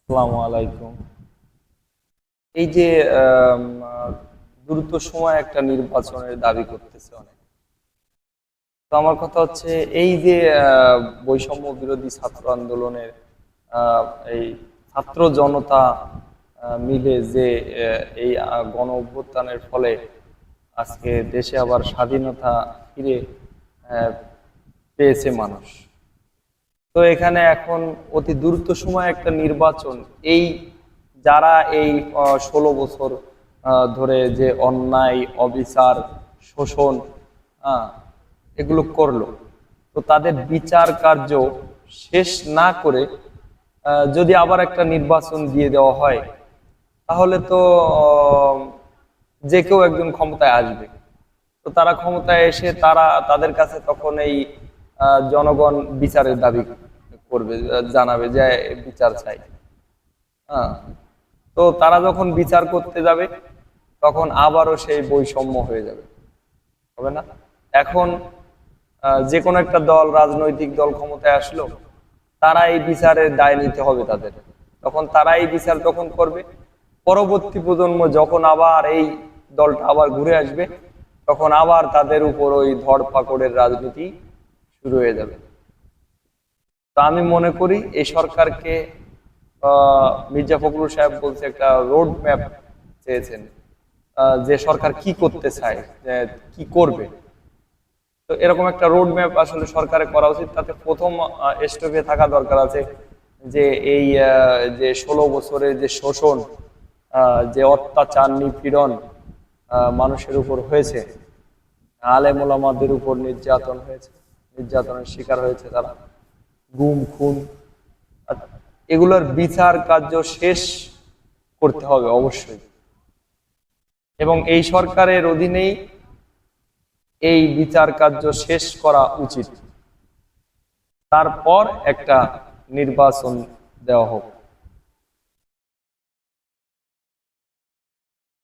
আসসালামু আলাইকুম। এই যে আম, আহ, দ্রুত সময় একটা নির্বাচনের দাবি করতেছে অনেক। তো আমার কথা হচ্ছে, এই যে বৈষম্য বিরোধী ছাত্র আন্দোলনের আহ, এই ছাত্র জনতা মিলে যে এই গণ অভ্যুত্থানের ফলে আজকে দেশে আবার স্বাধীনতা ফিরে আহ, পেয়েছে মানুষ। তো এখানে এখন অতি দ্রুত সময় একটা নির্বাচন, এই যারা এই 16 বছর ধরে যে অন্যায় অবিচার শোষণ আহ, এগুলো করলো, তো তাদের বিচার কার্য শেষ না করে যদি আবার একটা নির্বাচন দিয়ে দেওয়া হয়, তাহলে তো যে কেউ একজন ক্ষমতায় আসবে। তো তারা ক্ষমতায় এসে তাদের কাছে তখন এই জনগণ বিচারের দাবি করবে, জানাবে যে বিচার চাই। হ্যাঁ, তো তারা যখন বিচার করতে যাবে, তখন আবারও সেই বৈষম্য হয়ে যাবে, হবে না? এখন যে কোনো একটা দল, রাজনৈতিক দল ক্ষমতায় আসলো, তারা এই বিচারের দায় নিতে হবে তাদের। তখন তারা এই বিচার তখন করবে। পরবর্তী প্রজন্ম যখন আবার এই দলটা আবার ঘুরে আসবে, তখন আবার তাদের উপর ওই ধরপাকড়ের রাজনীতি শুরু হয়ে যাবে। তো আমি মনে করি এই সরকারকে, মির্জা ফখরুল সাহেব বলছে একটা রোড ম্যাপ চেয়েছেন, যে সরকার কি করতে চায়, যে কি করবে। তো এরকম একটা রোড ম্যাপ আসলে সরকারের করা উচিত। তাতে প্রথম স্টেপে থাকা দরকার আছে যে এই যে 16 বছরের যে শোষণ, যে অত্যাচার নিপীড়ন মানুষের উপর হয়েছে, আলেম ওলামাদের উপর নির্যাতন হয়েছে, নির্যাতনের শিকার হয়েছে তারা, গুম খুন, আর এগুলোর বিচার কার্য শেষ করতে হবে অবশ্যই। এবং এই সরকারের অধীনেই এই বিচার কার্য শেষ করা উচিত। তারপর একটা নির্বাচন দেওয়া হোক।